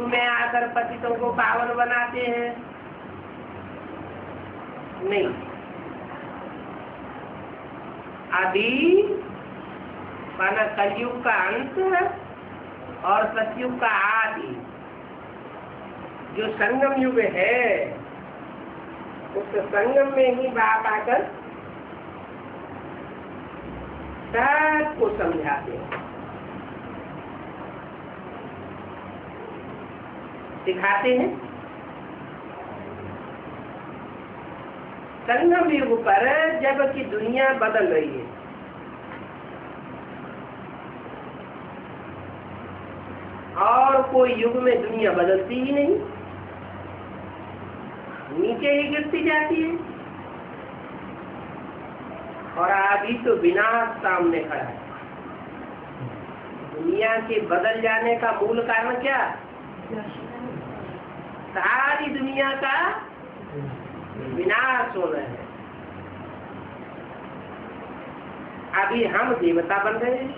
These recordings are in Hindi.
में आकर पतितों को पावन बनाते हैं? नहीं। अभी माना कलयुग का अंत और सतयुग का आदि जो संगम युग है, उस संगम में ही बाप आकर सबको समझाते हैं, सिखाते हैं। संगम युग पर जबकि दुनिया बदल रही है, और कोई युग में दुनिया बदलती ही नहीं, नीचे ही गिरती जाती है, और अभी तो विनाश सामने खड़ा है। दुनिया के बदल जाने का मूल कारण क्या? सारी दुनिया का विनाश होना है। अभी हम देवता बन रहे हैं,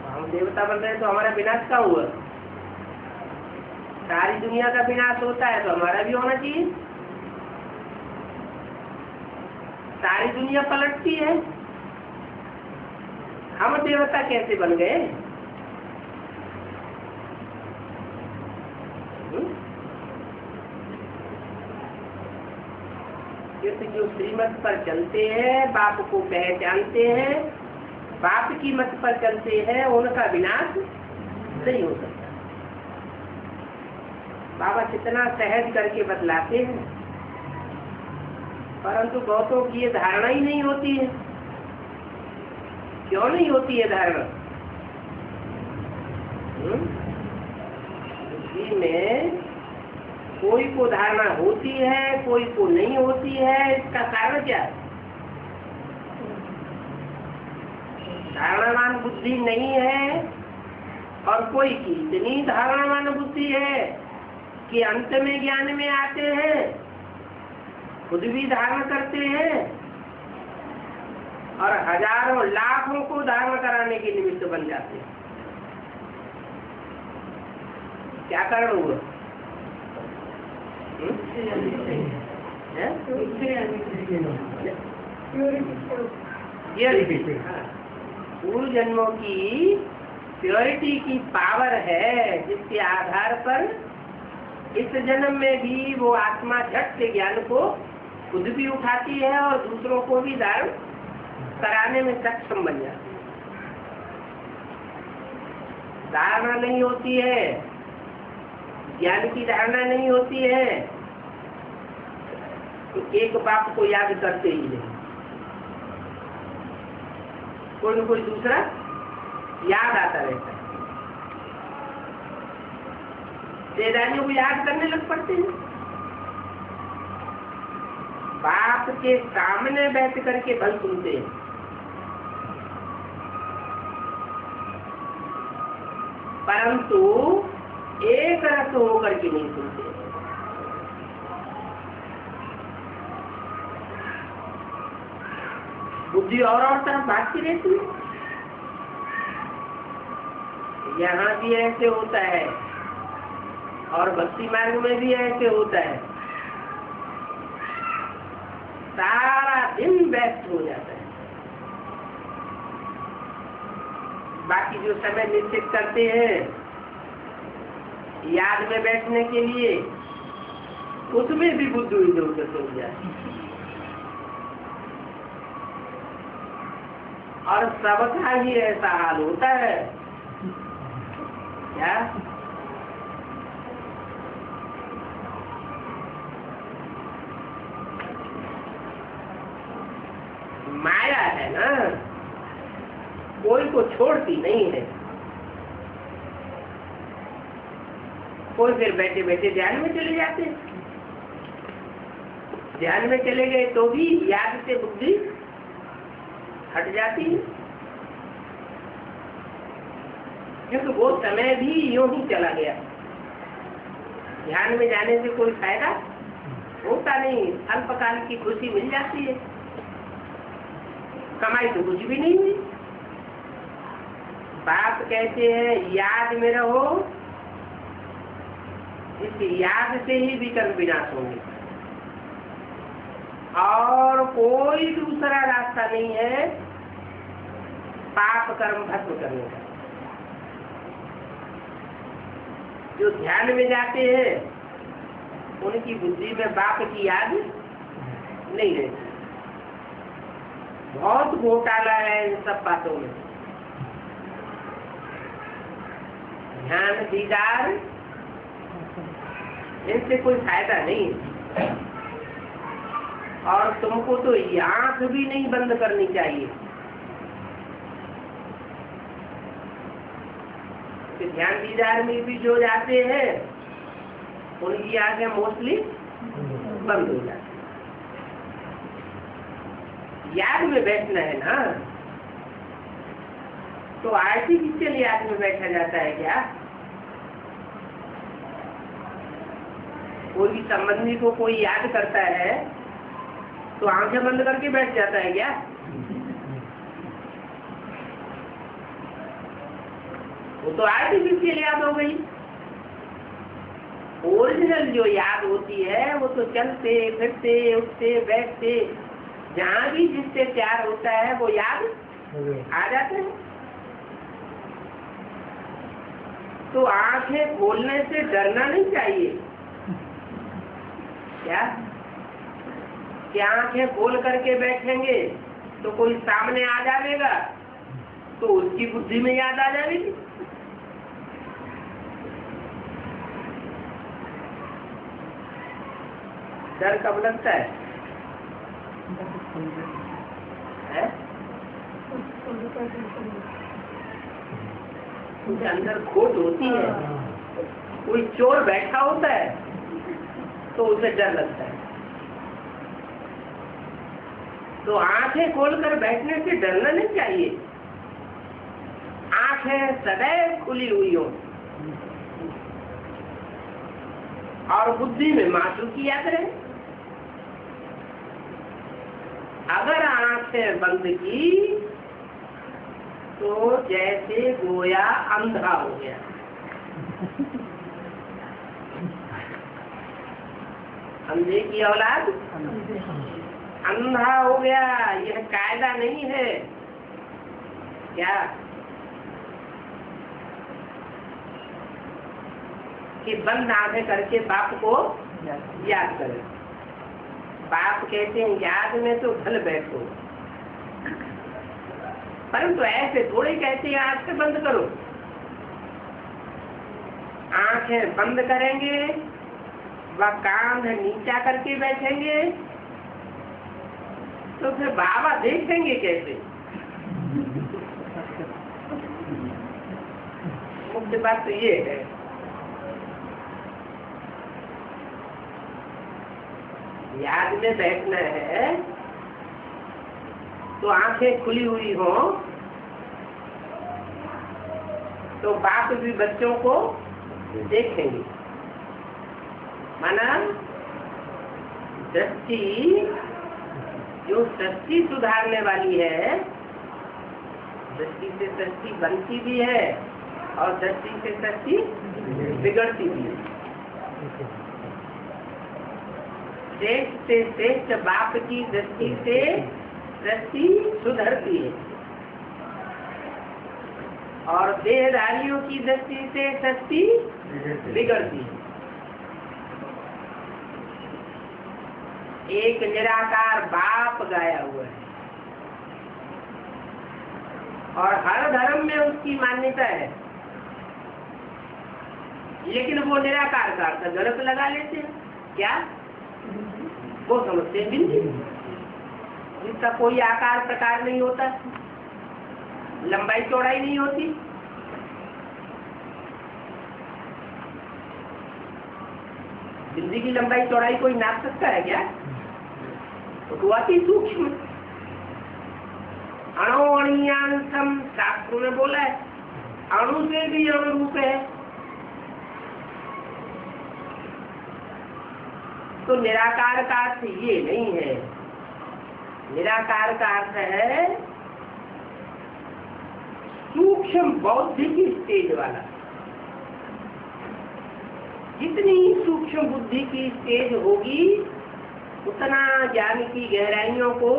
हम देवता बन रहे हैं तो हमारा विनाश क्या हुआ? सारी दुनिया का विनाश होता है तो हमारा भी होना चाहिए। सारी दुनिया पलटती है, हम देवता कैसे बन गए? जो श्रीमत पर चलते हैं, बाप को पहचानते हैं, बाप की मत पर चलते हैं, उनका विनाश नहीं हो सकता। बाबा कितना सहज करके बतलाते हैं, परंतु बहुतों की ये धारणा ही नहीं होती है। क्यों नहीं होती है धारणा? बुद्धि में कोई को धारणा होती है, कोई को नहीं होती है। इसका कारण क्या है? धारणावान बुद्धि नहीं है, और कोई की इतनी धारणावान बुद्धि है कि अंत में ज्ञान में आते हैं, खुद भी धारण करते हैं, और हजारों लाखों को धारण कराने के निमित्त बन जाते हैं। क्या कारण हुआ? पूर्व जन्मों की प्योरिटी की पावर है, जिसके आधार पर इस जन्म में भी वो आत्मा झट से ज्ञान को खुद भी उठाती है और दूसरों को भी धारण कराने में सक्षम बन जाती है। धारणा नहीं होती है, ज्ञान की धारणा नहीं होती है, तो एक बाप को याद करते ही नहीं, कोई न कोई दूसरा याद आता रहता है। सेदानियों को याद करने लग पड़ते हैं। बाप के सामने बैठ करके भल सुनते हैं, परंतु एक रस होकर के नहीं सुनते। बुद्धि और तरफ भागती रहती है। यहाँ भी ऐसे होता है और भक्ति मार्ग में भी ऐसे होता है। सारा दिन व्यस्त हो जाता है। बाकी जो समय निश्चित करते हैं याद में बैठने के लिए, उसमें भी बुद्धि इधर उधर हो जाती है। और सबका ही ऐसा हाल होता है क्या? माया है ना, कोई को छोड़ती नहीं है। कोई फिर बैठे बैठे ध्यान में चले जाते हैं। ध्यान में चले गए तो भी याद से बुद्धि हट जाती है, क्योंकि वो समय भी यूं ही चला गया। ध्यान में जाने से कोई फायदा होता नहीं, अल्पकाल की खुशी मिल जाती है, कमाई तो कुछ भी नहीं हुई। बाप कहते हैं याद में रहो, इस याद से ही विकर्म विनाश होंगे और कोई दूसरा रास्ता नहीं है पाप कर्म भस्म करने का। जो ध्यान में जाते हैं उनकी बुद्धि में बाप की याद नहीं रहती। बहुत घोटाला है इन सब बातों में। ध्यान दीदार इनसे कोई फायदा नहीं है और तुमको तो आंख भी नहीं बंद करनी चाहिए। तो ध्यान दीदार में भी जो जाते हैं उनकी आंखें मोस्टली बंद हो जाती। याद में बैठना है ना, तो आर्टिफिशियल याद में बैठा जाता है क्या? कोई भी संबंधी को कोई याद करता है तो आंखें बंद करके बैठ जाता है क्या? वो तो आर्टिफिशियल याद हो गई। ओरिजिनल जो याद होती है वो तो चलते फिरते उठते बैठते जहाँ भी जिससे प्यार होता है वो याद आ जाते हैं। तो आंखें खोलने से डरना नहीं चाहिए क्या? कि आंखें खोल करके बैठेंगे तो कोई सामने आ जाएगा तो उसकी बुद्धि में याद आ जाएगी। डर कब लगता है? कुछ अंदर खोट होती है, कोई चोर बैठा होता है तो उसे डर लगता है। तो आंखें खोलकर बैठने से डरना नहीं चाहिए। आंखें सदैव खुली हुई हो और बुद्धि में मातृ की याद रहे। अगर आंखें बंद की तो जैसे गोया अंधा हो गया। अंधे की औलाद अंधा हो गया। यह कायदा नहीं है क्या कि बंद आंखें करके बाप को याद करें। बाप कहते हैं याद में तो भल बैठो, परंतु ऐसे थोड़े कहते हैं आंखें बंद करो। आंखें बंद करेंगे व कान नीचा करके बैठेंगे तो फिर बाबा देखेंगे कैसे? मुख्य बात तो ये है। याद में बैठना है तो आंखें खुली हुई हो तो बाप भी बच्चों को देखेंगे। माना दृष्टि जो सृष्टि सुधारने वाली है, दृष्टि से सृष्टि बनती भी है और दृष्टि से सृष्टि बिगड़ती भी है। श्रेष्ठ से श्रेष्ठ बाप की दृष्टि से दृष्टि सुधरती है और देहधारियों की दृष्टि से दृष्टि बिगड़ती है। एक निराकार बाप गाया हुआ है और हर धर्म में उसकी मान्यता है, लेकिन वो निराकार का अर्थ गलत लगा लेते हैं। क्या वो समझते हैं बिंदी, जिसका कोई आकार प्रकार नहीं होता, लंबाई चौड़ाई नहीं होती। बिंदी की लंबाई चौड़ाई कोई नाप सकता है क्या? तो अति सूक्ष्म अणुअणीयांशम शास्त्रों में बोला है, अणु से भी अनुरूप है। तो निराकार का अर्थ ये नहीं है। निराकार का अर्थ है सूक्ष्म सूक्ष्म बौद्धिक स्टेज वाला, जितनी सूक्ष्म बुद्धि की स्टेज होगी उतना ज्ञान की गहराइयों को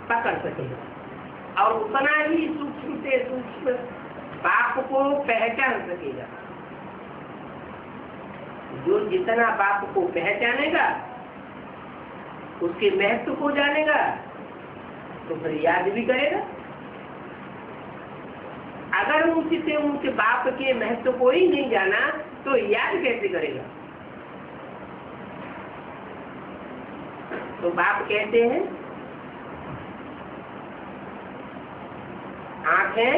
पकड़ सकेगा और उतना ही सूक्ष्म से सूक्ष्म बाप को पहचान सकेगा। जो जितना बाप को पहचानेगा, उसके महत्व को जानेगा, तो फिर याद भी करेगा। अगर ऊंचे से ऊंचे बाप के महत्व को ही नहीं जाना तो याद कैसे करेगा? तो बाप कहते हैं आंखें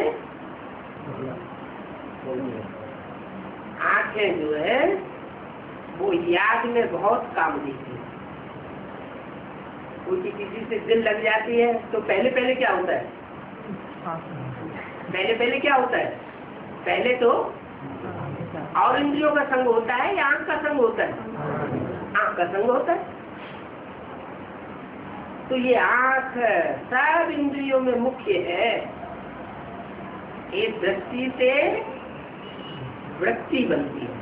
जो है वो याद में बहुत काम देती है। कोई किसी से दिल लग जाती है तो पहले पहले क्या होता है? पहले क्या होता है? पहले तो और इंद्रियों का संग होता है या आंख का संग होता है? आंख का संग होता है। तो ये आंख सब इंद्रियों में मुख्य है। एक दृष्टि से वृत्ति बनती है।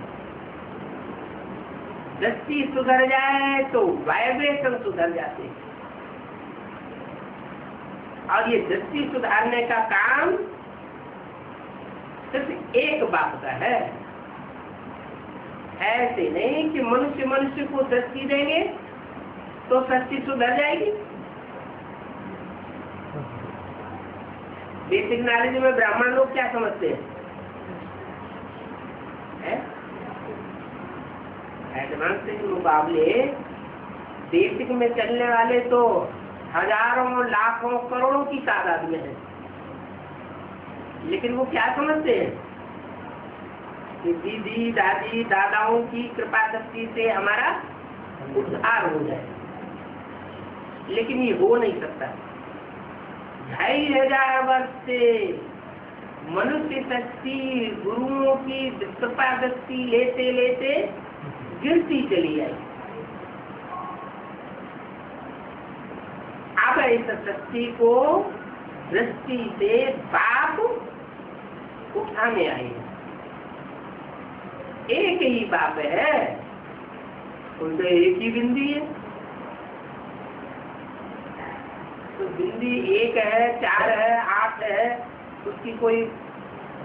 दृष्टि सुधर जाए तो वाइब्रेशन सुधर जाते हैं। और ये दृष्टि सुधारने का काम सिर्फ एक बाप का है। ऐसे नहीं कि मनुष्य को दृष्टि देंगे तो सृष्टि सुधर जाएगी। बेसिक नॉलेज में ब्राह्मण लोग क्या समझते हैं? एडवांस के मुकाबले बेसिक में चलने वाले तो हजारों लाखों करोड़ों की तादाद में है। लेकिन वो क्या समझते हैं कि दीदी दादी दादाओं की कृपा शक्ति से हमारा उद्धार हो जाए। लेकिन ये हो नहीं सकता। 2500 वर्ष से मनुष्य शक्ति गुरुओं की कृपा शक्ति लेते लेते गिरती चली आई। अब इस शक्ति को दृष्टि से बाप उठाने आए। एक ही बाप है, उनसे एक ही बिंदी है। तो बिंदी एक है, 4 है, 8 है, उसकी कोई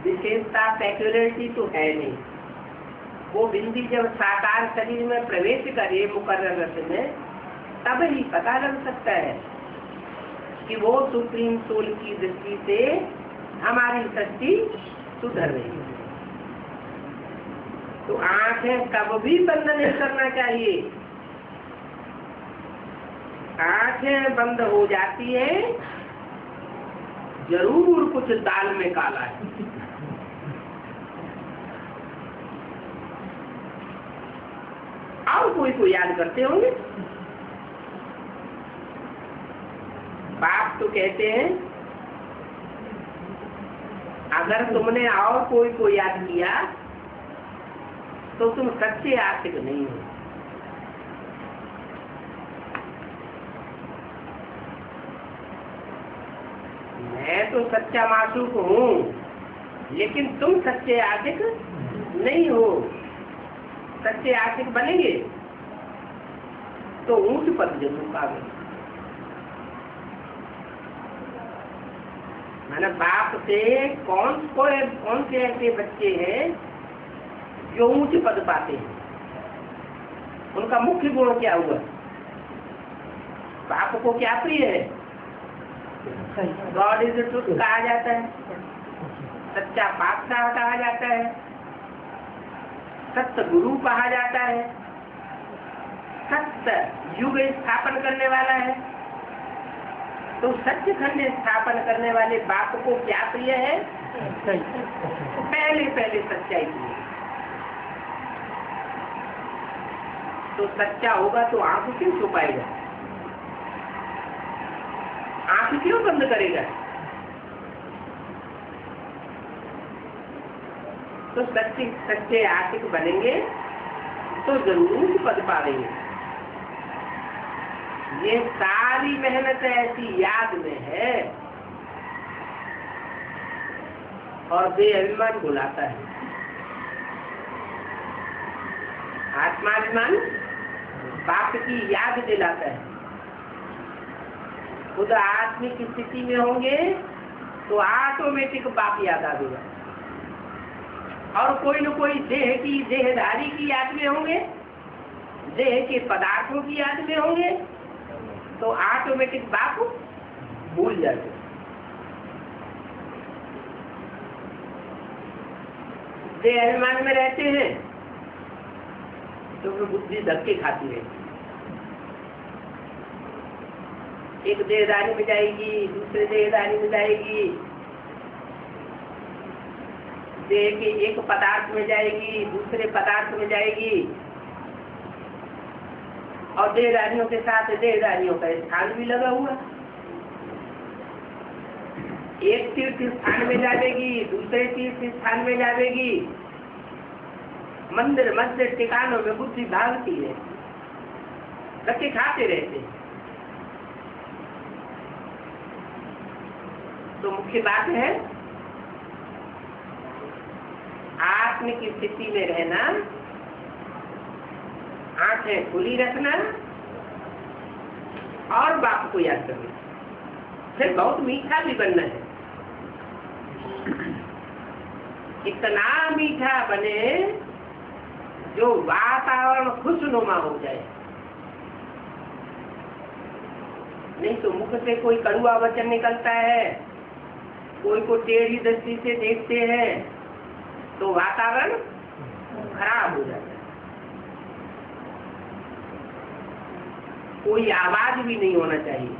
विशेषता पेक्युलरिटी तो है नहीं। वो बिंदी जब साकार शरीर में प्रवेश करे मुकर्रर रस में, तब ही पता लग सकता है कि वो सुप्रीम सोल की दृष्टि से हमारी सृष्टि सुधर रही है। तो आंखें कभी बंद नहीं करना चाहिए। आंखें बंद हो जाती है, जरूर कुछ दाल में काला है। और कोई को याद करते होंगे। बाप तो कहते हैं अगर तुमने और कोई को याद किया तो तुम सच्चे आशिक नहीं हो। मैं तो सच्चा मासूक हूँ, लेकिन तुम सच्चे आशिक नहीं हो। सच्चे आशिक बनेंगे तो ऊंच पद जरूर पाओगे। मैंने बाप से कौन से ऐसे बच्चे हैं जो ऊंच पद पाते हैं? उनका मुख्य गुण क्या हुआ? बाप को क्या प्रिय है? गॉड इज द ट्रुथ कहा जाता है, सच्चा पातशाह कहा जाता है, सत्य गुरु कहा जाता है, सत्य युग स्थापन करने वाला है। तो सत्य खंड स्थापन करने वाले बाप को क्या प्रिय है? पहले सच्चाई प्रिय। तो सच्चा होगा तो आंख क्यों छुपाएगा? आंख क्यों बंद करेगा? तो सच्चे आशिक बनेंगे तो जरूर पद पाएंगे। ये सारी मेहनत ऐसी याद में है और देहाभिमान भुलाता है। आत्माभिमान बाप की याद दिलाता है। खुद आत्मिक स्थिति में होंगे तो ऑटोमेटिक बाप याद आ जाएगा। और कोई न कोई देह की, देहधारी की याद में होंगे, देह के पदार्थों की याद में होंगे तो ऑटोमेटिक बाप भूल जाते। देह अभिमान में रहते हैं तो बुद्धि धक्के खाती है। एक देहधारी में जाएगी, दूसरे देहधारी में जाएगी, देह के एक पदार्थ में जाएगी, दूसरे पदार्थ में जाएगी, और देहधारियों के साथ देहधारियों का स्थान भी लगा हुआ। एक तीर्थ स्थान में जाएगी, दूसरे तीर्थ स्थान में जाएगी, मंदिर मस्जिद ठिकानों में बुद्धि भागती है, धक्के खाते रहते। तो मुख्य बात है आत्मिक स्थिति में रहना, आंखें खुली रखना और बाप को याद करना। फिर बहुत मीठा भी बनना है। इतना मीठा बने जो वातावरण खुशनुमा हो जाए। नहीं तो मुख से कोई कड़वा वचन निकलता है, कोई को टेढ़ी दृष्टि से देखते हैं तो वातावरण खराब हो जाता है। कोई आवाज भी नहीं होना चाहिए।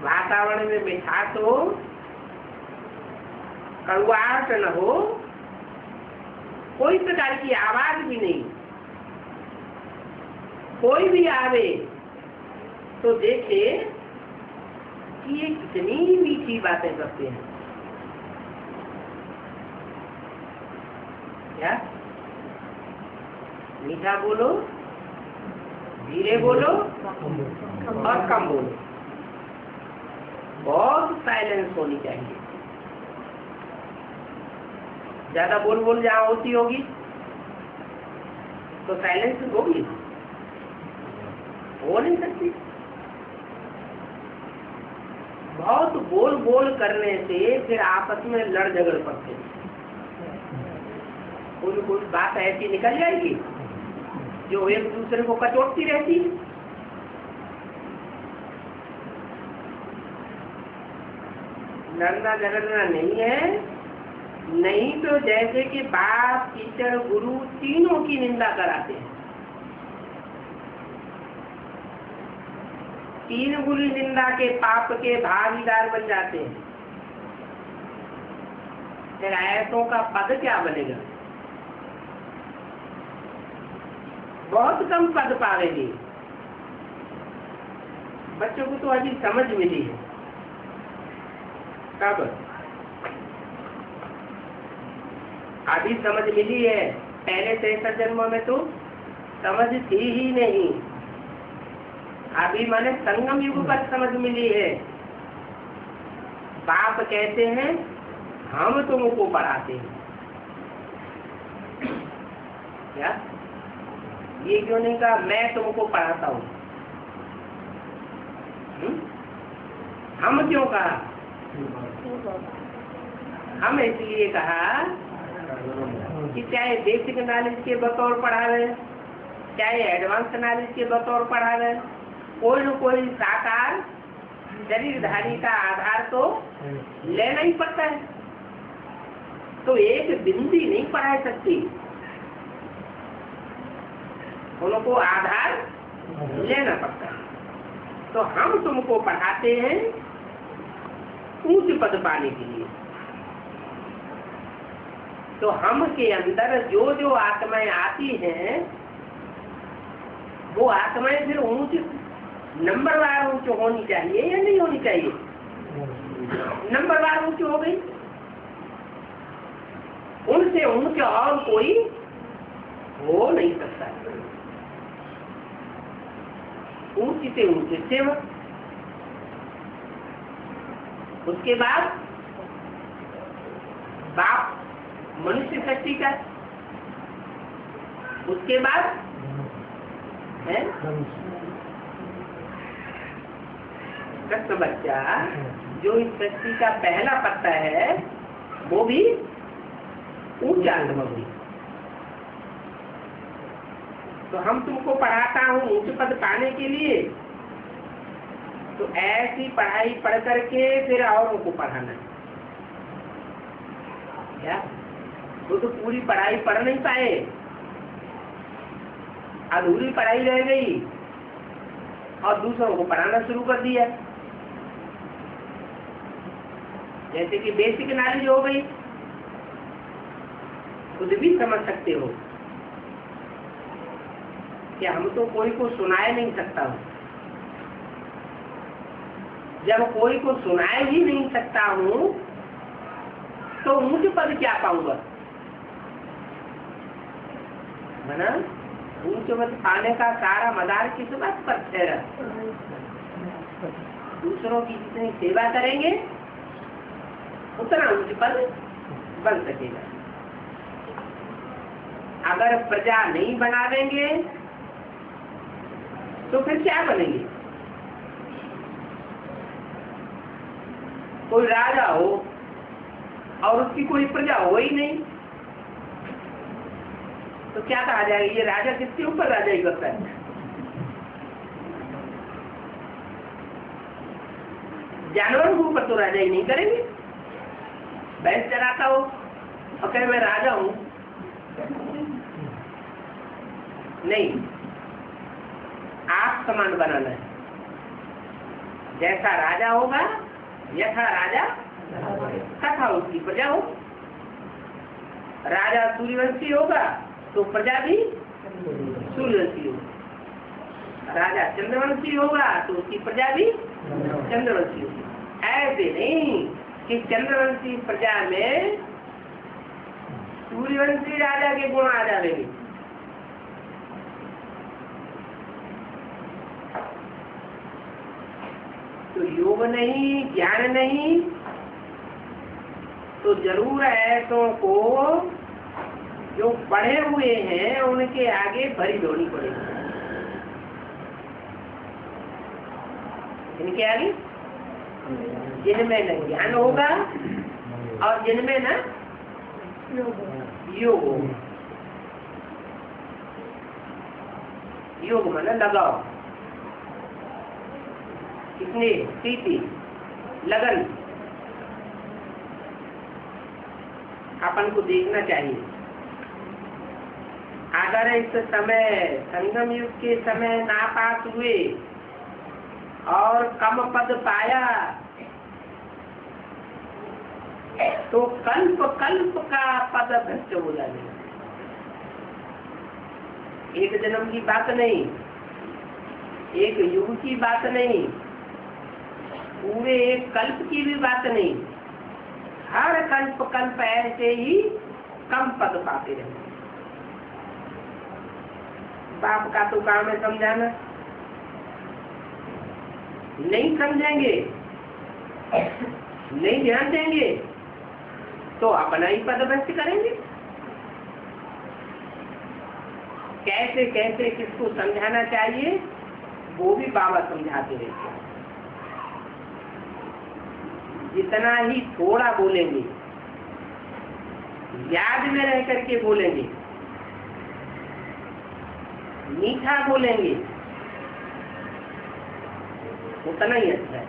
वातावरण में मिठास हो, कड़वाहट न हो, कोई प्रकार की आवाज भी नहीं। कोई भी आवे तो देखे कि ये कितनी मीठी बातें करते हैं। क्या मीठा बोलो, धीरे बोलो और कम बोलो। बहुत साइलेंस होनी चाहिए। ज्यादा बोल बोल जहाँ होती होगी तो साइलेंस होगी, हो नहीं सकती। बहुत बोल बोल करने से फिर आपस में लड़ झगड़ पड़ते हैं। कोई बात ऐसी निकल जाएगी जो एक दूसरे को कचोटती रहती है। लड़ना झगड़ना नहीं है। नहीं तो जैसे कि बाप, टीचर, गुरु तीनों की निंदा कराते हैं। तीन गुरु निंदा के पाप के भागीदार बन जाते हैं। फिर आयतों का पद क्या बनेगा? बहुत कम पद पावेंगे। बच्चों को तो अभी समझ मिली है। कब? अभी समझ मिली है। पहले 63 जन्मों में तो समझ थी ही नहीं। अभी माने संगम युग पर समझ मिली है। बाप कहते हैं हम तुमको पढ़ाते हैं। क्या ये क्यों नहीं कहा मैं तुमको पढ़ाता हूँ? हम क्यों कहा? हम इसलिए कहा कि चाहे बेसिक नॉलेज के बतौर पढ़ा रहे, चाहे एडवांस नॉलेज के बतौर पढ़ा रहे, कोई न कोई साकार शरीरधारी का आधार तो लेना ही पड़ता है। तो एक बिंदी नहीं पढ़ा सकती, उनको आधार लेना पड़ता है। तो हम तुमको पढ़ाते हैं ऊंच पद पाने के लिए। तो हम के अंदर जो जो आत्माएं आती हैं वो आत्माएं फिर ऊंच नंबरवार ऊंच होनी चाहिए या नहीं होनी चाहिए? नंबरवार ऊंच हो गई। उनसे ऊंच और कोई हो नहीं सकता। ऊंची से ऊंचे सेवक, उसके बाद बाप मनुष्य सृष्टि का, उसके बाद है कृष्ण बच्चा, जो इस सृष्टि का पहला पत्ता है, वो भी ऊंचा अनुभवी। तो हम तुमको पढ़ाता हूँ ऊंच पद पाने के लिए, तो ऐसी पढ़ाई पढ़ करके फिर औरों को पढ़ाना है क्या? वो तो पूरी पढ़ाई पढ़ नहीं पाए, अधूरी पढ़ाई रह गई और दूसरों को पढ़ाना शुरू कर दिया। जैसे कि बेसिक नॉलेज हो गई, खुद भी समझ सकते हो कि हम तो कोई को सुनाए नहीं सकता हूँ। जब कोई को सुनाए ही नहीं सकता हूँ तो ऊंच पद क्या पाऊंगा? मना ऊंच पद पाने का सारा मदार किस बात पर ठहरा? दूसरों की जितनी सेवा करेंगे उतना ऊंच पद बन सकेगा। अगर प्रजा नहीं बनावेंगे तो फिर क्या बनेंगे? कोई राजा हो और उसकी कोई प्रजा हो ही नहीं, तो क्या कहा जाएगा? ये राजा किसके ऊपर राजा ही करता है? जानवर के ऊपर तो राजा ही नहीं करेंगे। भैंस चराता हो और कहे मैं राजा हूं, नहीं, आप समान बनाना है। जैसा राजा होगा यथा राजा तथा उसकी प्रजा हो। राजा सूर्यवंशी होगा तो प्रजा भी सूर्यवंशी होगी। राजा चंद्रवंशी होगा तो उसकी प्रजा भी चंद्रवंशी होगी। ऐसे नहीं कि चंद्रवंशी प्रजा में सूर्यवंशी राजा के गुण आ जाएंगे। तो योग नहीं, ज्ञान नहीं, तो जरूर ऐसों को जो पढ़े हुए हैं उनके आगे भरी दौड़ी पड़ेगी। इनके आगे जिनमें न ज्ञान होगा और जिनमें न योग होगा। योग माना लगाओ, कितने प्रीति लगन अपन को देखना चाहिए। अगर इस समय संगम युग के समय नापास हुए और कम पद पाया तो कल्प कल्प का पद भ्रष्ट हो जाएगा। एक जन्म की बात नहीं, एक युग की बात नहीं, पूरे एक कल्प की भी बात नहीं, हर कल्प कल्प ऐसे ही कम पद पाते रहे। बाप का तो काम है समझाना, नहीं समझेंगे, नहीं ध्यान देंगे तो अपना ही पद भ्रष्ट करेंगे। कैसे कैसे किसको समझाना चाहिए वो भी बाबा समझाते रहते हैं। जितना ही थोड़ा बोलेंगे, याद में रह करके बोलेंगे, मीठा बोलेंगे, उतना ही अच्छा है।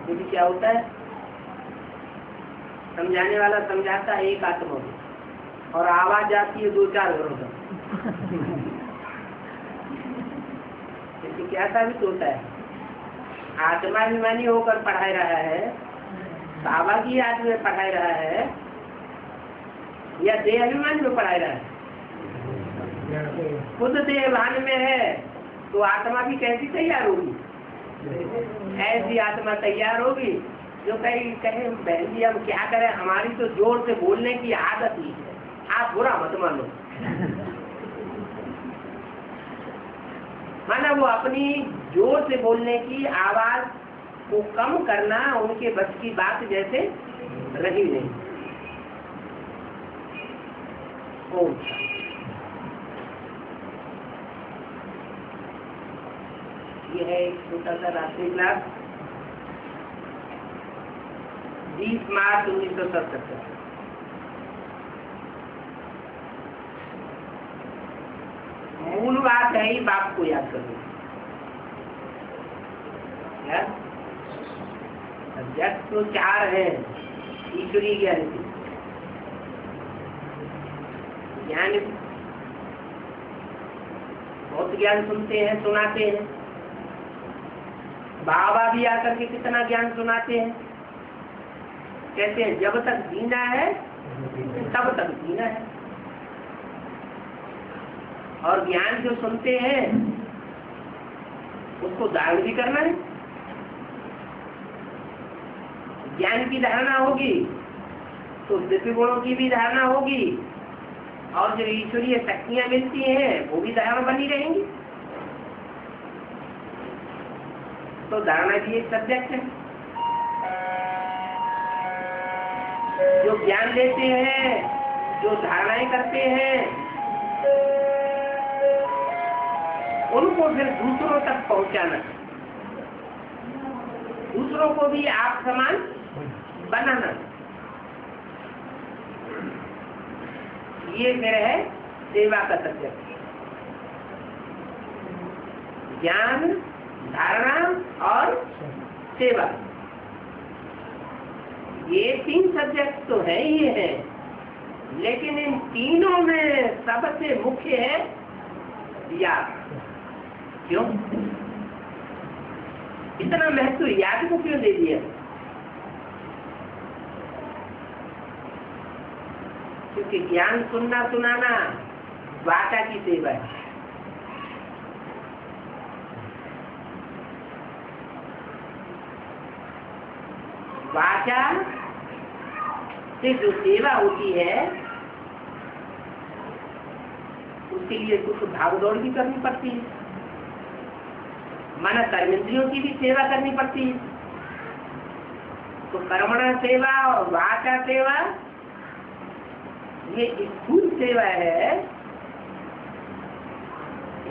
क्योंकि क्या होता है, समझाने वाला समझाता है एक आत्मा में और आवाज जाती है 2-4 घरों तक। इससे क्या साबित होता है? आत्माभिमानी होकर पढ़ाई रहा है, बाबा की याद में पढ़ाई रहा है, या देहाभिमान में पढ़ाई रहा है? खुद देहभान में है तो आत्मा भी कैसी तैयार होगी? ऐसी आत्मा तैयार होगी जो कहे बहन जी हम क्या करें, हमारी तो जोर से बोलने की आदत ही है, आप बुरा मत मानो। माना वो अपनी जोर से बोलने की आवाज को कम करना उनके बस की बात जैसे रही नहीं। ओम शांति। ये है एक छोटा सा रात्रि क्लास 20 मार्च 1977। मूल बात है ही बाप को याद करना। सब्जेक्ट तो 4 है। ईश्वरीय ज्ञान की ज्ञान, बहुत ज्ञान सुनते हैं, सुनाते हैं। बाबा भी आकर के कितना ज्ञान सुनाते हैं। कहते हैं जब तक जीना है तब तक जीना है। और ज्ञान जो सुनते हैं उसको धारण भी करना है। ज्ञान की धारणा होगी तो दिव्य गुणों की भी धारणा होगी, और जो ईश्वरीय शक्तियां मिलती हैं वो भी धारणा बनी रहेंगी। तो धारणा भी एक सब्जेक्ट है। जो ज्ञान लेते हैं, जो धारणाएं करते हैं, उनको फिर दूसरों तक पहुंचाना, दूसरों को भी आप समान बनाना, ये फिर है सेवा का सब्जेक्ट। ज्ञान, धारणा और सेवा, ये 3 सब्जेक्ट तो है ही है, लेकिन इन तीनों में सबसे मुख्य है याद। क्यों इतना महत्व याद को क्यों दे दिया? क्योंकि ज्ञान सुनना सुनाना वाचा की सेवा है। वाचा से जो सेवा होती है उसके लिए कुछ भागदौड़ भी करनी पड़ती है। माना कर्मेंद्रियों की भी सेवा करनी पड़ती है। तो कर्मणा सेवा और वाचा सेवा ये स्थूल सेवा है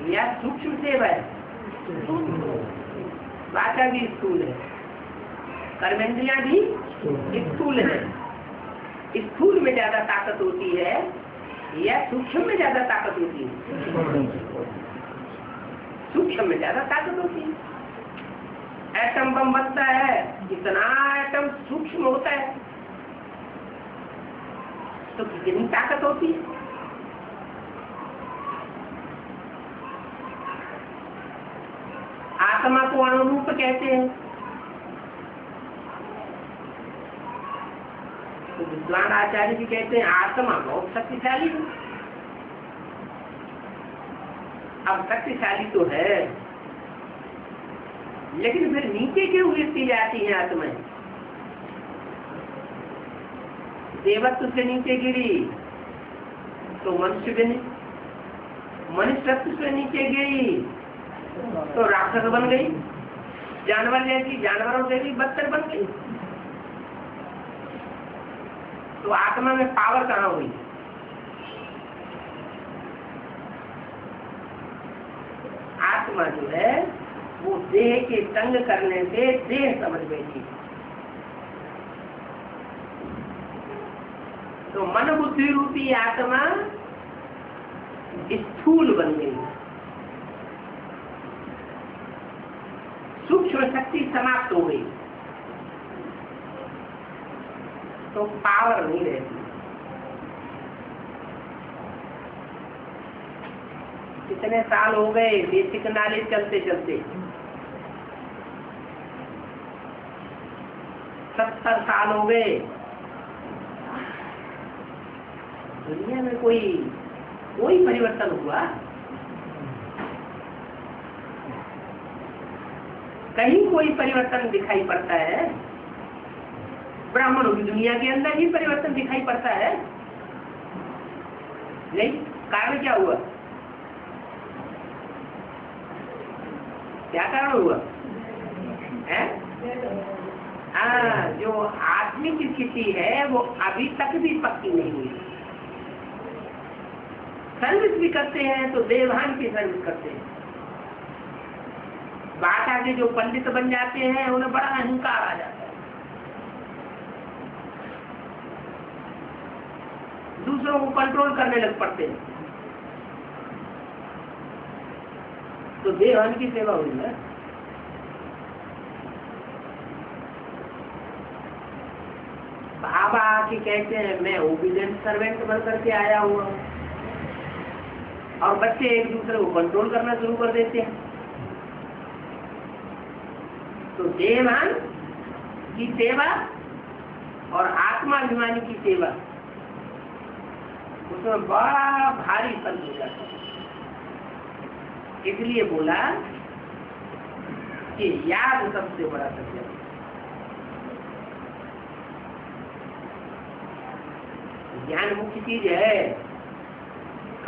या सूक्ष्म सेवा है? वाचा भी स्थूल है, कर्मेंद्रियां भी स्थूल है। स्थूल में ज्यादा ताकत होती है या सूक्ष्म में ज्यादा ताकत होती है? सूक्ष्म में ज्यादा ताकत होती है। एटम बम बनता है, इतना एटम सूक्ष्म होता है तो कितनी ताकत होती है। आत्मा को अणुरूप कहते हैं। तो विद्वान आचार्य भी कहते हैं आत्मा बहुत शक्तिशाली है। अब शक्तिशाली तो है, लेकिन फिर नीचे क्यों गिरती जाती है आत्माएं? देवत्व से नीचे गिरी तो मनुष्य बनी, मनुष्यत्व से नीचे गिरी तो राक्षस बन गई, जानवर जैसी, जानवरों से भी बदतर बन गई। तो आत्मा में पावर कहाँ हुई? आत्मा जो है वो देह के तंग करने से देह समझ बैठी। तो मन बुद्धि रूपी आत्मा स्थूल बन गई, सूक्ष्म शक्ति समाप्त हो गई, तो पावर नहीं रहती। कितने साल हो गए बेसिक नॉलेज चलते चलते? 70 साल हो गए। दुनिया में कोई परिवर्तन हुआ? कहीं कोई परिवर्तन दिखाई पड़ता है? ब्राह्मणों की दुनिया के अंदर ही परिवर्तन दिखाई पड़ता है? नहीं। कारण क्या हुआ? क्या कारण हुआ है? आत्मिक स्थिति है वो अभी तक भी पक्की नहीं हुई। सर्विस भी करते हैं तो देवभान की सर्विस करते हैं। बात आगे जो पंडित बन जाते हैं उन्हें बड़ा अहंकार आ जाता है, दूसरों को कंट्रोल करने लग पड़ते हैं। तो देवभान की सेवा हुई ना। बाबा आके कहते हैं मैं ओबीडिएंट सर्वेंट बन करके आया हुआ हूँ, और बच्चे एक दूसरे को कंट्रोल करना शुरू कर देते हैं। तो देवभान की सेवा और आत्माभिमानी की सेवा, उसमें बड़ा भारी फर्क हो जाता है। इसलिए बोला कि याद सबसे बड़ा सत्य है। ज्ञान मुख्य चीज है।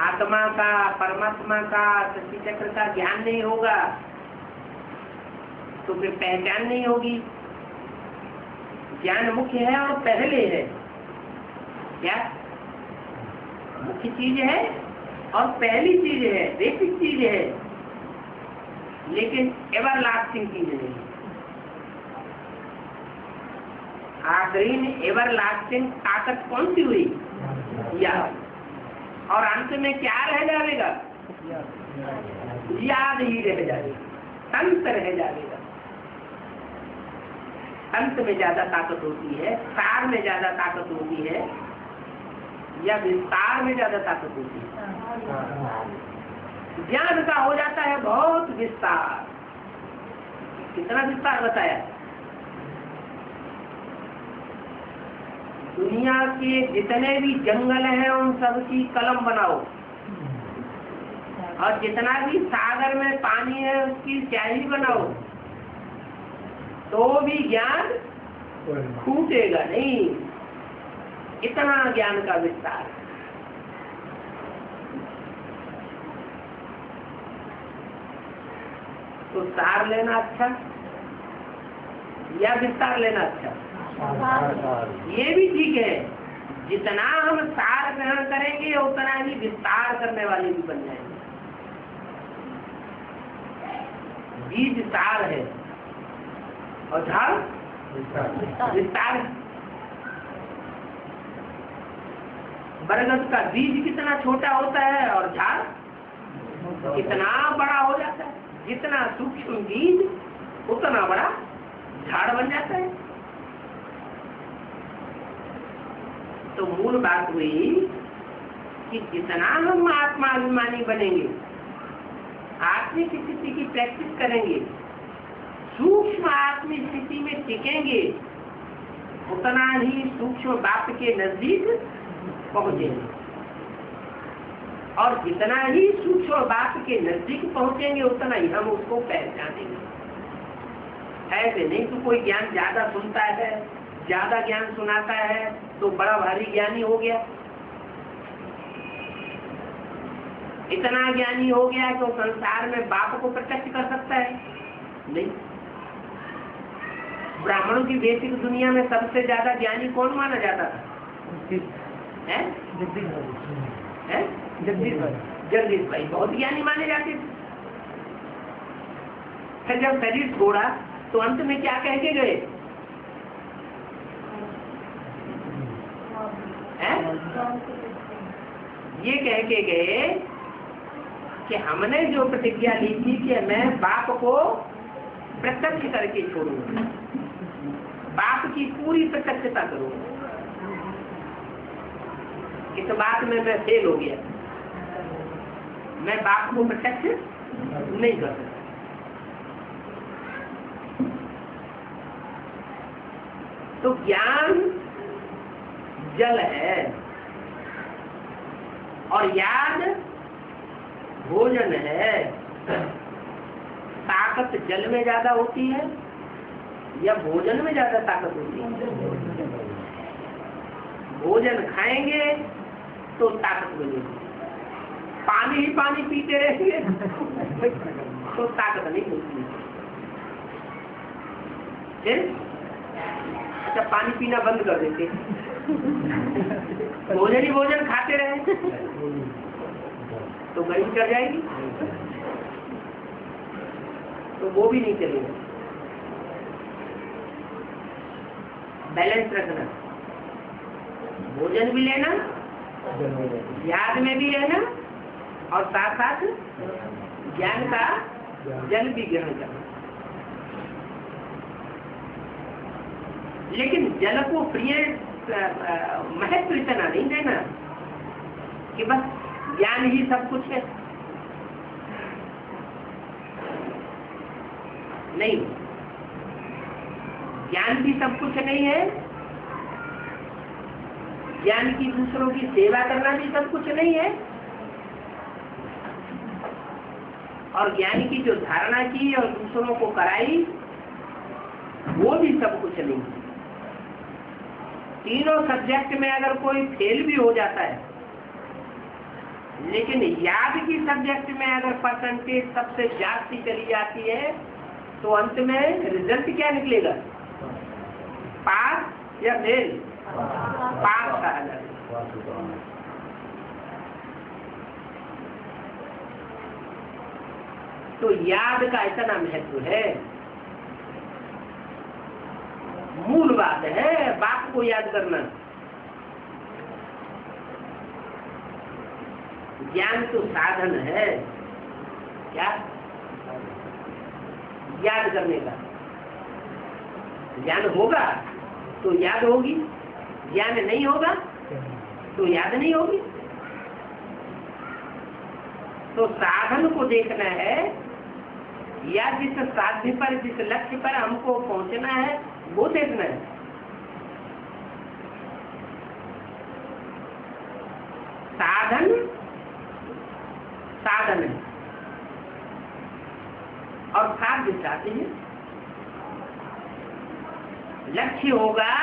आत्मा का, परमात्मा का, सृष्टि चक्र का ज्ञान नहीं होगा तो फिर पहचान नहीं होगी। ज्ञान मुख्य है और पहले है। क्या मुख्य चीज है और पहली चीज है, बेसिक चीज है, लेकिन एवर लास्टिंग चीज नहीं। आखिरी में एवर लास्टिंग ताकत कौन सी हुई? याद। और अंत में क्या रह जाएगा? याद ही रह जाएगा, अंत रह जाएगा। अंत में ज्यादा ताकत होती है, सार में ज्यादा ताकत होती है, या विस्तार में ज्यादा ताकत होती है? ज्ञान का हो जाता है बहुत विस्तार। कितना विस्तार बताया? दुनिया के जितने भी जंगल हैं उन सब की कलम बनाओ, और जितना भी सागर में पानी है उसकी स्याही बनाओ, तो भी ज्ञान छूटेगा नहीं। इतना ज्ञान का विस्तार। तो सार लेना अच्छा या विस्तार लेना अच्छा? ये भी ठीक है। जितना हम सार ग्रहण करेंगे उतना ही विस्तार करने वाले भी बन जाएंगे। बीज सार है और झाड़ विस्तार। बरगद का बीज कितना छोटा होता है और झाड़ कितना बड़ा हो जाता है। जितना सूक्ष्म बीज उतना बड़ा झाड़ बन जाता है। तो मूल बात हुई कि जितना हम आत्माभिमानी बनेंगे, आत्मिक स्थिति की प्रैक्टिस करेंगे, सूक्ष्म आत्मिक स्थिति में टिकेंगे, उतना ही सूक्ष्म बाप के नजदीक पहुंचेंगे। और जितना ही सूक्ष्म बाप के नजदीक पहुंचेंगे उतना ही हम उसको पहचानेंगे। ऐसे नहीं तो कोई ज्ञान ज्यादा सुनता है, ज्यादा ज्ञान सुनाता है तो बड़ा भारी ज्ञानी हो गया, इतना ज्ञानी हो गया तो संसार में बाप को प्रत्यक्ष कर सकता है? नहीं। ब्राह्मणों की बेसिक दुनिया में सबसे ज्यादा ज्ञानी कौन माना जाता था? जगदीश भाई बहुत ज्ञानी माने जाते थे। फिर जब शरीर छोड़ा तो अंत में क्या कह के गए? ये कह के गए कि हमने जो प्रतिज्ञा ली थी कि मैं बाप को प्रत्यक्ष करके छोड़ूंगा, बाप की पूरी प्रत्यक्षता करूंगा। इस बात में मैं फेल हो गया, मैं बाप को प्रत्यक्ष नहीं कर सकता। तो ज्ञान जल है और याद भोजन है। ताकत जल में ज्यादा होती है या भोजन में ज्यादा ताकत होती है? भोजन खाएंगे तो ताकत मिलेगी, पानी ही पानी पीते रहेंगे तो ताकत नहीं मिलती। फिर अच्छा, पानी पीना बंद कर देते, भोजन ही भोजन खाते रहे तो गर्मी चढ़ जाएगी, तो वो भी नहीं चलेगा। बैलेंस रखना, भोजन भी लेना, याद में भी रहना, और साथ साथ ज्ञान का जल भी ग्रहण करना। लेकिन जल को प्रिय महत्व इतना नहीं देना कि बस ज्ञान ही सब कुछ है, नहीं, ज्ञान भी सब कुछ नहीं है, ज्ञान की दूसरों की सेवा करना भी सब कुछ नहीं है, और ज्ञान की जो धारणा की और दूसरों को कराई वो भी सब कुछ नहीं है। तीनों सब्जेक्ट में अगर कोई फेल भी हो जाता है, लेकिन याद की सब्जेक्ट में अगर परसेंटेज सबसे ज्यादा चली जाती है तो अंत में रिजल्ट क्या निकलेगा, पास या फेल? पास कहा जाएगा। तो याद का इतना महत्व है, मूल बात है बाप को याद करना। ज्ञान तो साधन है, क्या याद करने का। ज्ञान होगा तो याद होगी, ज्ञान नहीं होगा तो याद नहीं होगी। तो साधन को देखना है, या जिस साध्य पर, जिस लक्ष्य पर हमको पहुंचना है वो देखना है। साधन साधन है और साध्य साध्य है। लक्ष्य होगा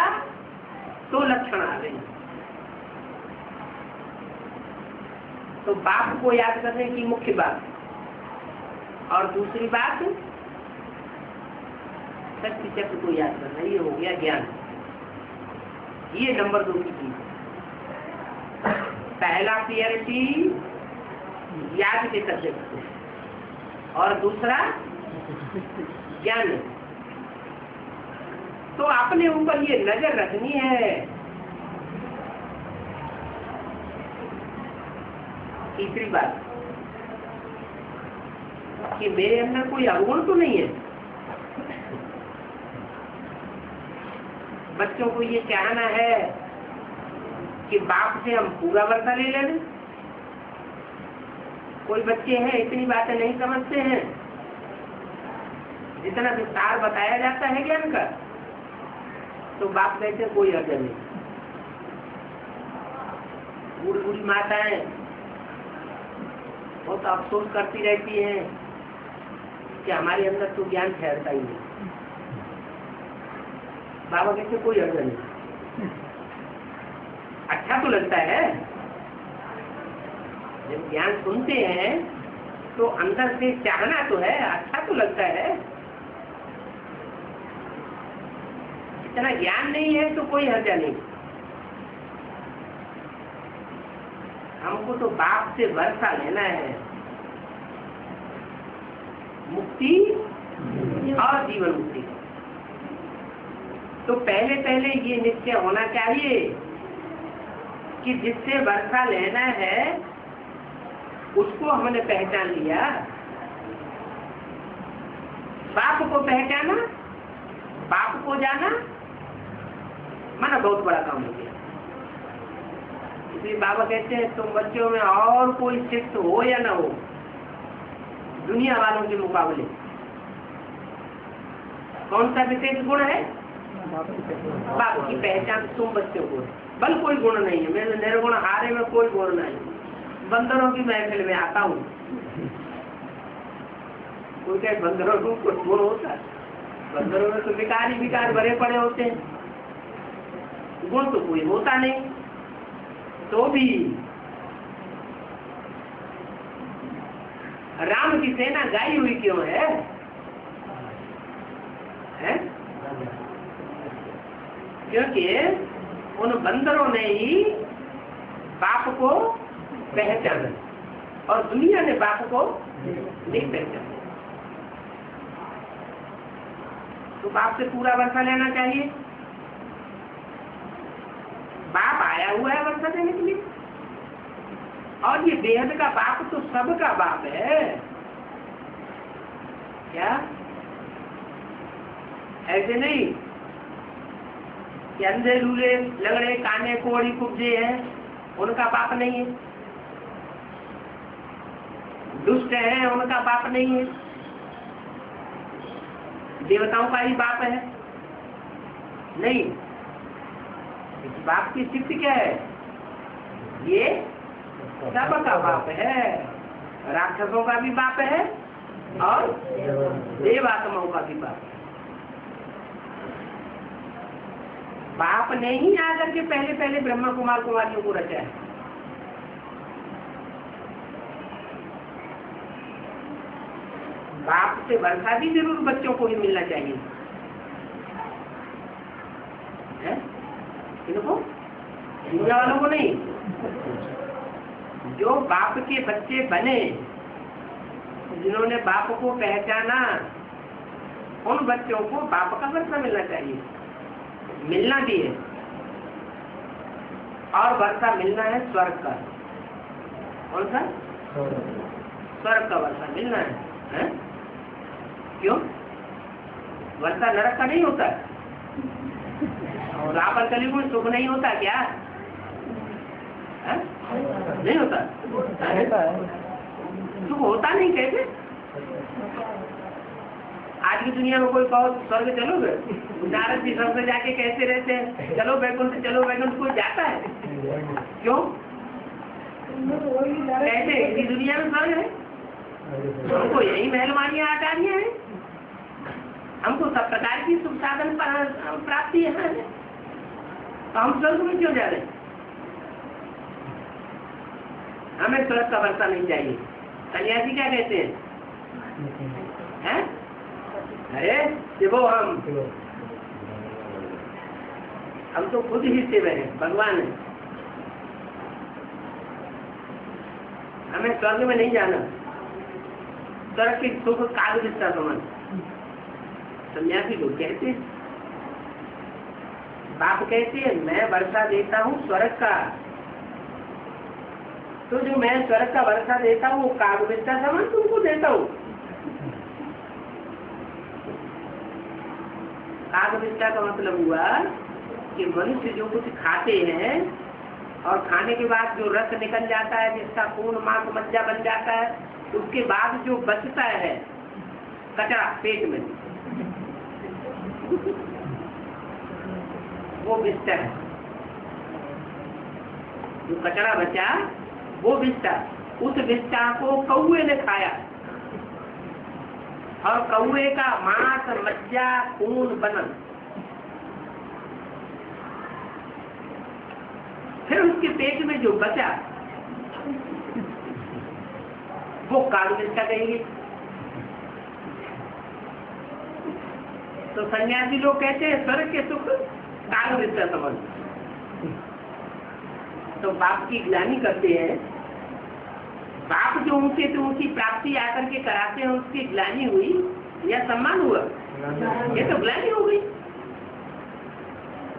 तो लक्षण आ गए। तो बाप को याद करने की मुख्य बात, और दूसरी बात शक्ति चक्र को याद करना, ये हो गया ज्ञान। ये नंबर 2 की चीज। पहला प्रियरिटी याद के सब्जेक्ट को, और दूसरा ज्ञान। तो अपने ऊपर ये नजर रखनी है। तीसरी बात कि मेरे अंदर कोई अवगुण तो नहीं है। बच्चों को ये कहना है कि बाप से हम पूरा वर्षा ले लें। कोई बच्चे हैं इतनी बातें नहीं समझते हैं, जितना विस्तार बताया जाता है ज्ञान का, तो बाप कहते हैं कोई हर्ज नहीं। बूढ़ी बूढ़ी माताएं बहुत अफसोस करती रहती हैं कि हमारे अंदर तो ज्ञान ठहरता ही नहीं। बाबा कहते कोई हर्ज नहीं। अच्छा तो लगता है, जब ज्ञान सुनते हैं तो अंदर से चाहना तो है, अच्छा तो लगता है। इतना ज्ञान नहीं है तो कोई हर्जा नहीं। हमको तो बाप से वर्षा लेना है, मुक्ति और जीवन मुक्ति। तो पहले पहले ये निश्चय होना चाहिए कि जिससे वर्षा लेना है उसको हमने पहचान लिया। बाप को पहचाना, बाप को जाना, माना बहुत बड़ा काम हो गया। इसलिए बाबा कहते हैं तुम बच्चों में और कोई शिष्ट हो या ना हो, दुनिया वालों के मुकाबले कौन सा विशेष गुण है? बाप की पहचान तुम बच्चों को। बल कोई गुण नहीं है, मेरे निर्गुण हारे में कोई गुण नहीं। बंदरों की महफिल में आता हूँ, कोई कहे बंदरों को कुछ गुण होता है? बंदरों में तो विकार ही विकार भरे पड़े होते हैं, गुण तो कोई होता नहीं। तो भी राम की सेना गाई हुई क्यों है? क्योंकि उन बंदरों ने ही बाप को पहचाना और दुनिया ने बाप को नहीं पहचाना। तो बाप से पूरा वर्षा लेना चाहिए। बाप आया हुआ है वर्षा देने के लिए, और ये बेहद का बाप तो सबका बाप है। क्या ऐसे नहीं कि अंधे लूले लगड़े काने कोड़ी कुब्जे हैं उनका बाप नहीं है, दुष्ट हैं उनका बाप नहीं है, देवताओं का ही बाप है नहीं। इस बाप की स्थिति क्या है? ये सबका बाप है, राक्षसों का भी बाप है और देवात्माओं का भी बाप है। बाप ने ही आकर के पहले पहले ब्रह्मा कुमार कुमारियों को रचा है। बाप से वर्षा भी जरूर बच्चों को ही मिलना चाहिए है? इनको दुनिया वालों को नहीं। जो बाप के बच्चे बने, जिन्होंने बाप को पहचाना, उन बच्चों को बाप का वर्षा मिलना चाहिए, मिलना भी है। और वर्षा मिलना है स्वर्ग का। कौन सा? स्वर्ग का वर्षा मिलना है? क्यों? वर्षा नरक का नहीं होता और रावण कलयुग में सुख नहीं होता क्या? है? नहीं होता। सुख होता नहीं कैसे? आज की दुनिया में कोई कहो स्वर्ग चलोगे, नारद जी स्वर्ग जाके कैसे रहते हैं? चलो वैकुंठ, चलो वैकुंठ, कोई जाता है? क्यों? कैसे? इसी दुनिया में स्वर्ग है। हमको यही मेहरबानियां आटारियां हैं, हमको सब प्रकार की सुख साधन प्राप्ति है, तो हम स्वर्ग में क्यों जा रहे हैं? हमें स्वर्ग का वर्षा नहीं चाहिए। सन्यासी क्या कहते हैं? अरे शिवो, हम तो खुद ही शिव है, भगवान है, हमें स्वर्ग में नहीं जाना। स्वर्ग की सुख काल विस्ता समझ सन्यासी लोग कहते हैं। बाप कहते हैं मैं वर्षा देता हूँ स्वर्ग का, तो जो मैं स्वर्ग का वर्षा देता हूँ वो काल विस्ता समझ तुमको देता हूँ। काल विस्ता का मतलब हुआ कि मनुष्य जो कुछ खाते हैं और खाने के बाद जो रस निकल जाता है, जिसका खून मांस मज्जा बन जाता है, उसके बाद जो बचता है कचरा पेट में, वो विस्ता है। जो कचरा बचा वो विस्ता, उस विस्ता को कौवे ने खाया और कौवे का मांस मज्जा खून बनन, फिर उसके पेट में जो बचा वो काल विस्ता कहेंगे। तो सन्यासी लोग कहते हैं स्वर्ग के सुख काल विस्ता समझ। तो बाप की ग्लानि करते हैं। बाप जो ऊंचे से ऊंची प्राप्ति आकर के कराते हैं, उसकी ग्लानि हुई या सम्मान हुआ? ये तो ग्लानि हो गई।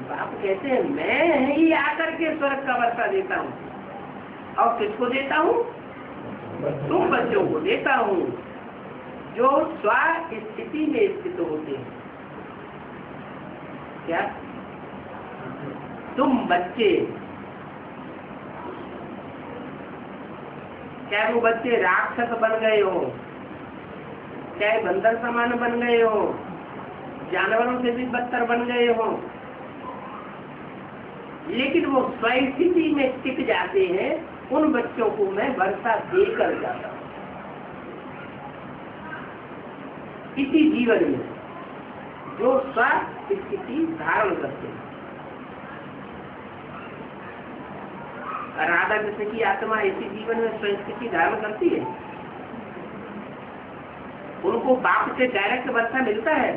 बाप कहते हैं मैं ही आकर के स्वर्ग का वर्षा देता हूँ, और किसको देता हूँ? तुम बच्चों को देता हूँ जो स्व स्थिति में स्थित होते हैं। क्या? तुम बच्चे, चाहे वो बच्चे राक्षस बन गए हो, चाहे बंदर समान बन गए हो, जानवरों से भी बदतर बन गए हो, लेकिन वो स्वस्थिति में टिक जाते हैं। उन बच्चों को मैं वर्षा देकर जाता हूँ। इसी जीवन में जो स्वस्थिति धारण करते हैं। राधा कृष्ण की आत्मा इसी जीवन में स्वस्थिति धारण करती है। उनको बाप से डायरेक्ट वर्षा मिलता है?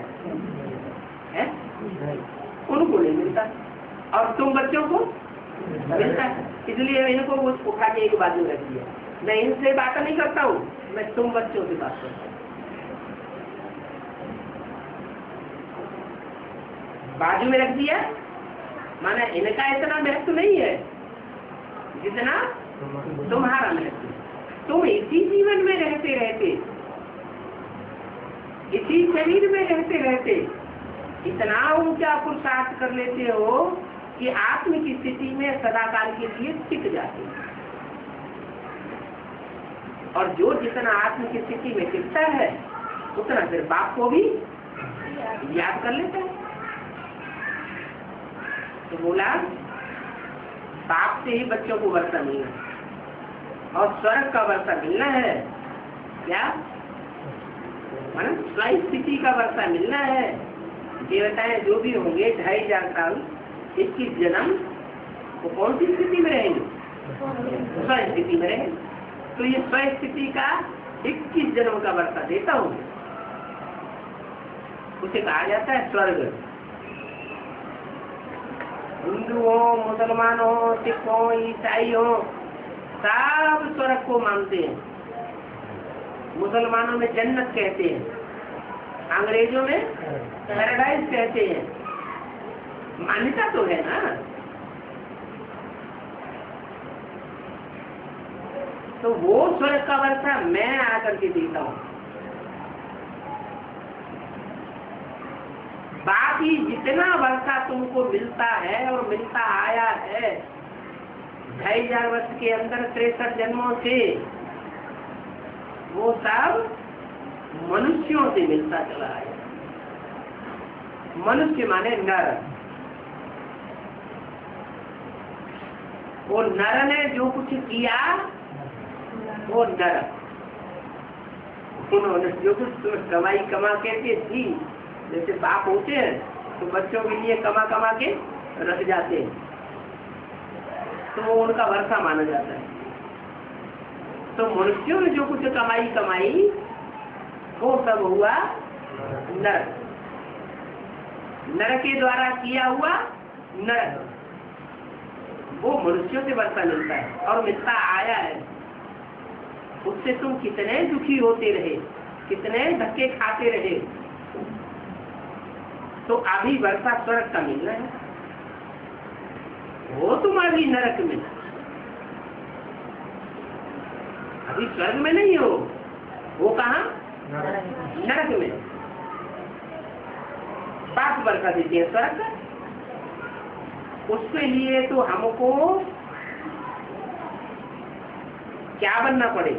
उनको नहीं मिलता। और तुम बच्चों को मिलता है, इसलिए इनको उठा के एक बाजू रख दिया। मैं इनसे बात नहीं करता हूँ, मैं तुम बच्चों से बात करता हूँ। बाजू में रख दिया माना इनका इतना महत्व नहीं है जितना तुम्हारा महत्व। तुम इसी जीवन में रहते रहते, इसी शरीर में रहते रहते इतना ऊंचा पुरुषार्थ कर लेते हो कि आत्म की स्थिति में सदाकाल के लिए टिक जाते हो। और जो जितना आत्म की स्थिति में टिकता है उतना फिर बाप को भी याद कर लेता है। तो बोला बाप से ही बच्चों को वर्षा मिलना और स्वर्ग का वर्षा मिलना है क्या, स्व स्थिति का वर्षा मिलना है। देवताएं जो भी होंगे 2500 साल 21 जन्म वो कौन सी स्थिति में रहेंगे, स्व स्थिति में रहेंगे। तो ये स्व स्थिति का 21 जन्म का वर्षा देता हूँ, उसे कहा जाता है स्वर्ग। हिंदू हो, मुसलमान हो, सिख हो, ईसाई हो, सब स्वर्ग को मानते हैं। मुसलमानों में जन्नत कहते हैं, अंग्रेजों में पैराडाइज कहते हैं। मान्यता तो है ना। तो वो स्वर्ग का वर्षा मैं आकर के देता हूँ। बाकी जितना वर्षा तुमको मिलता है और मिलता आया है 2500 वर्ष के अंदर 63 जन्मों से, वो सब मनुष्यों से मिलता चला आया। मनुष्य माने नर। वो नर ने जो कुछ किया वो नर, उन्होंने जो कुछ कमाई कमा के थी, जैसे बाप होते हैं तो बच्चों के लिए कमा कमा के रख जाते हैं, तो वो उनका वर्षा माना जाता है। तो मनुष्यों ने जो कुछ कमाई वो सब हुआ नर, नर के द्वारा किया हुआ नर, वो मनुष्यों से वर्षा मिलता है और मिलता आया है। उससे तुम कितने दुखी होते रहे, कितने धक्के खाते रहे, तो अभी वर्षा स्वर्ग का मिलना है, वो तुम अभी नरक में, अभी स्वर्ग में नहीं हो। वो कहाँ, नरक में। पाप वर्षा देती है स्वर्ग। उसके लिए तो हमको क्या बनना पड़े,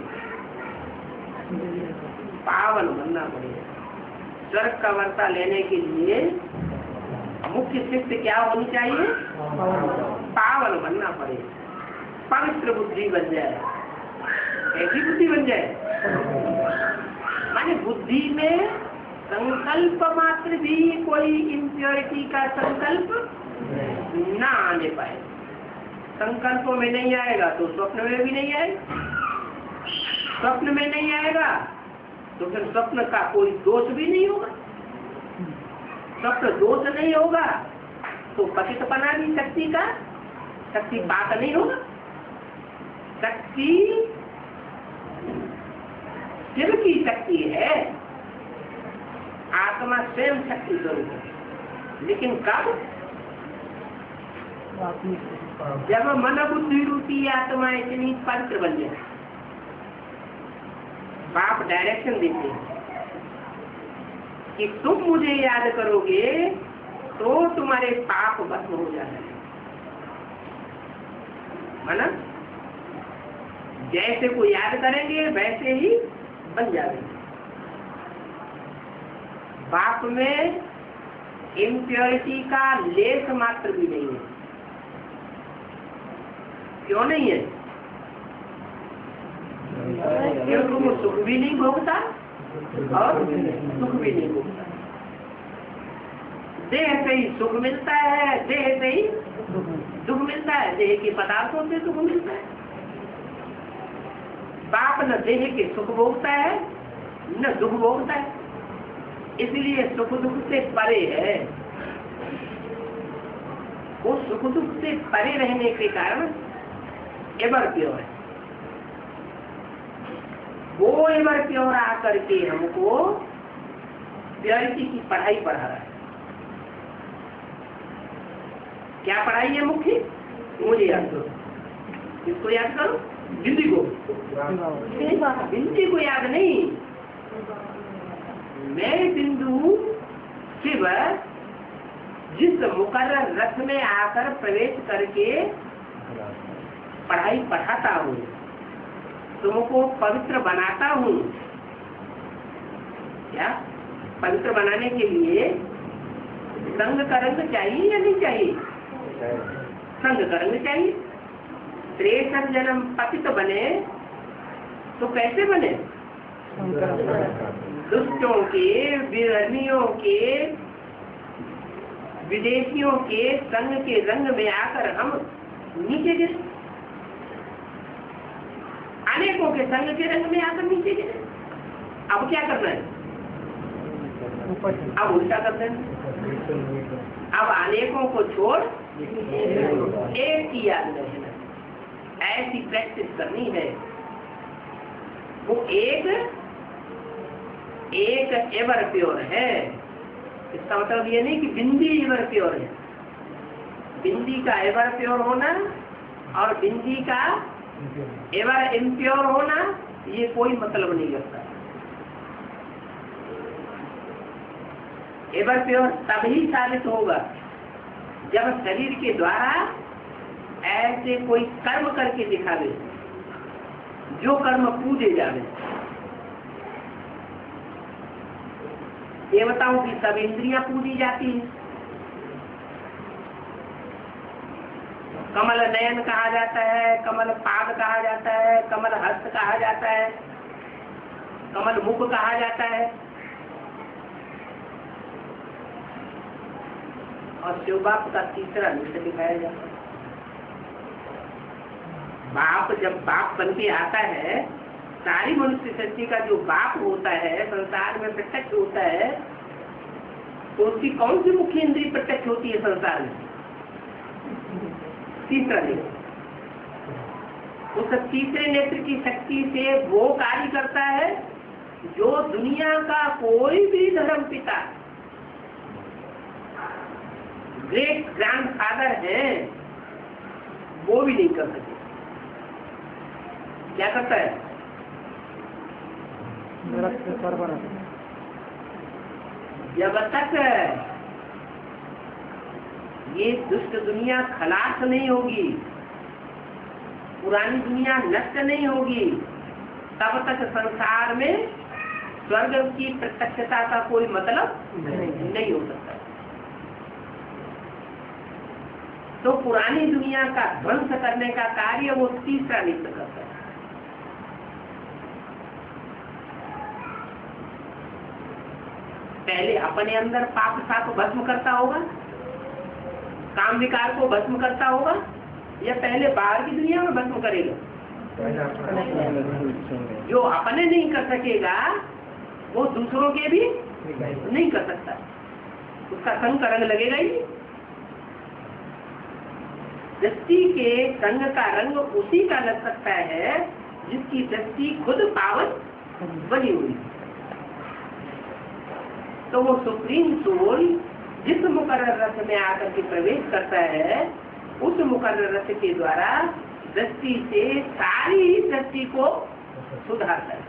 पावन बनना पड़ेगा। स्वर्ग का वर्षा लेने के लिए मुख्य शिष्य क्या होनी चाहिए, पावन बनना पड़ेगा, पवित्र बुद्धि बन जाए। ऐसी बुद्धि बन जाए माने बुद्धि में संकल्प मात्र भी कोई इम्प्योरिटी का संकल्प ना आने पाए। संकल्पों में नहीं आएगा तो स्वप्न में भी नहीं आएगा, स्वप्न में नहीं आएगा तो फिर स्वप्न का कोई दोष भी नहीं होगा। स्वप्न दोष नहीं होगा तो पतितपना भी शक्ति का शक्तिपात नहीं होगा। शक्ति शिव की शक्ति है, आत्मा स्वयं शक्ति स्वरूप है। लेकिन कब, जब मन बुद्धि रूपी आत्मा इतनी पवित्र बन जाए। बाप डायरेक्शन देते हैं कि तुम मुझे याद करोगे तो तुम्हारे पाप भस्म हो जाएंगे। माना जैसे को याद करेंगे वैसे ही बन जाएंगे। बाप में इम्प्योरिटी का लेस मात्र भी नहीं है। क्यों नहीं है? क्योंकि वो सुख भी नहीं भोगता और सुख भी नहीं भोगता। देह से ही सुख मिलता है, देह से ही दुख मिलता है, देह के पदार्थों से सुख मिलता है। बाप न देह के सुख भोगता है न दुख भोगता है, इसलिए सुख दुख से परे है। वो सुख दुख से परे रहने के कारण एवर प्योर है। वो एवर प्योर आकर के हमको प्योरिटी की पढ़ाई पढ़ा रहा है। क्या पढ़ाई है मुख्य? मुझे याद करो, किसको याद करो? बिंदी को। बिंदी को याद नहीं, मैं बिंदु शिव जिस मुकर्रर रथ में आकर प्रवेश करके पढ़ाई पढ़ाता हूँ, तुमको पवित्र बनाता हूँ। क्या पवित्र बनाने के लिए संग का रंग चाहिए या नहीं चाहिए? संग का रंग चाहिए। 63 जन्म पतित बने तो कैसे बने? दुष्टों के, विरनियों के, विदेशियों के संग के रंग में आकर हम नीचे गिरे। अनेकों के संग के रंग में आकर नीचे गिरे। अब क्या करना है? अब उल्टा कर देना। अब अनेकों को छोड़ एक की याद रहना, ऐसी प्रैक्टिस करनी है। वो एक एवर प्योर है। इसका मतलब ये नहीं कि बिंदी एवर प्योर है। बिंदी का एवर प्योर होना और बिंदी का एवर इम्प्योर होना ये कोई मतलब नहीं रखता। एवर प्योर तभी साबित होगा जब शरीर के द्वारा ऐसे कोई कर्म करके दिखावे जो कर्म पूजे जावे। देवताओं की सब इंद्रियां पूजी जाती हैं। कमल नयन कहा जाता है, कमल पाद कहा जाता है, कमल हस्त कहा जाता है, कमल मुख कहा जाता है। और शिव बाप का तीसरा रूप दिखाया जाता है। बाप जब बाप बन के आता है, सारी मनुष्य सृष्टि का जो बाप होता है, संसार में प्रत्यक्ष होता है, तो उसकी कौन सी मुख्य इंद्रिय प्रत्यक्ष होती है संसार में? तीसरा नेत्र। उस तीसरे नेत्र की शक्ति से वो कार्य करता है जो दुनिया का कोई भी धर्म पिता, ग्रेट ग्रैंडफादर है, वो भी नहीं कर सके। क्या करता है? जब तक ये दुष्ट दुनिया खलास नहीं होगी, पुरानी दुनिया नष्ट नहीं होगी, तब तक संसार में स्वर्ग की प्रत्यक्षता का कोई मतलब नहीं हो सकता। तो पुरानी दुनिया का ध्वंस करने का कार्य वो तीसरा नेत्र करता है। पहले अपने अंदर पाप साप भस्म करता होगा, काम विकार को भस्म करता होगा, या पहले बाहर की दुनिया में भस्म करेगा? जो अपने नहीं कर सकेगा वो दूसरों के भी नहीं कर सकता। उसका संग का रंग लगेगा ही। दृष्टि के संग का रंग उसी का लग सकता है जिसकी दृष्टि खुद पावन बनी हुई। तो वो सुप्रीम सोल जिस मुकर्रर रथ में आकर के प्रवेश करता है, उस मुकर्रर रथ के द्वारा दृष्टि से सारी दृष्टि को सुधारता है,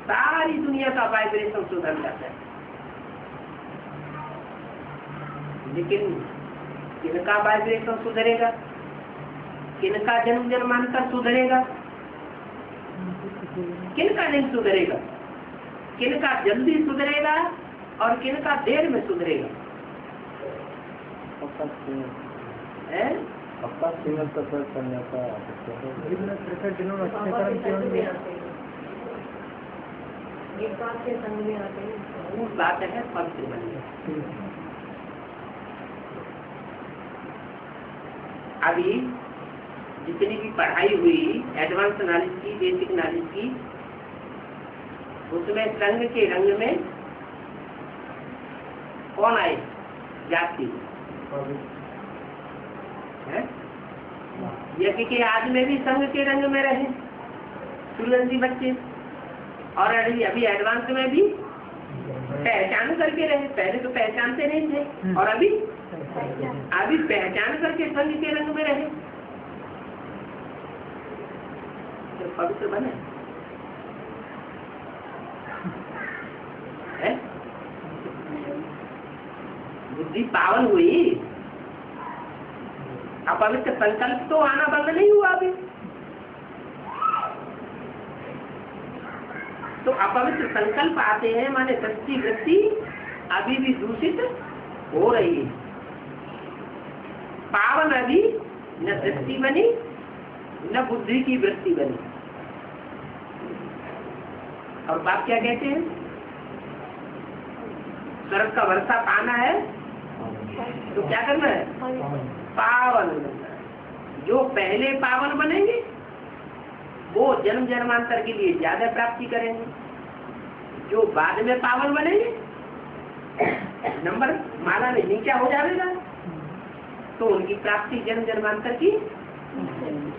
सारी दुनिया का वाइब्रेशन सुधर जाता है। लेकिन किनका वाइब्रेशन सुधरेगा, किनका जन्म जन्मांतर सुधरेगा, किनका नहीं सुधरेगा, किनका जल्दी सुधरेगा और किनका देर में सुधरेगा? बात है पवित्र बनने। अभी जितनी भी पढ़ाई हुई एडवांस नॉलेज की, बेसिक नॉलेज की, उसमें संग के रंग में कौन आए? जाति। है? यज्ञ के आदि में भी संग के रंग में रहे सूर्यवंशी बच्चे, और अभी एडवांस में भी पहचान करके रहे। पहले तो पहचानते नहीं थे, और अभी पहचान करके संग के रंग में रहे, तो पवित्र बने है? बुद्धि पावन हुई, अपवित्र संकल्प तो आना बंद नहीं हुआ अभी। तो अपवित्र संकल्प आते हैं, माने दृष्टि वृत्ति अभी भी दूषित हो रही है। पावन अभी न दृष्टि बनी न बुद्धि की वृत्ति बनी। और बाप क्या कहते हैं? स्वर्ग का वर्षा पाना है तो क्या करना है? पावन बनना है। जो पहले पावन बनेंगे वो जन्म जन्मांतर के लिए ज्यादा प्राप्ति करेंगे, जो बाद में पावन बनेंगे नंबर माला में नीचा हो जाएगा, तो उनकी प्राप्ति जन्म जन्मांतर की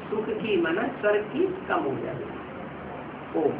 सुख की माना स्वर्ग की कम हो जाएगी। ओम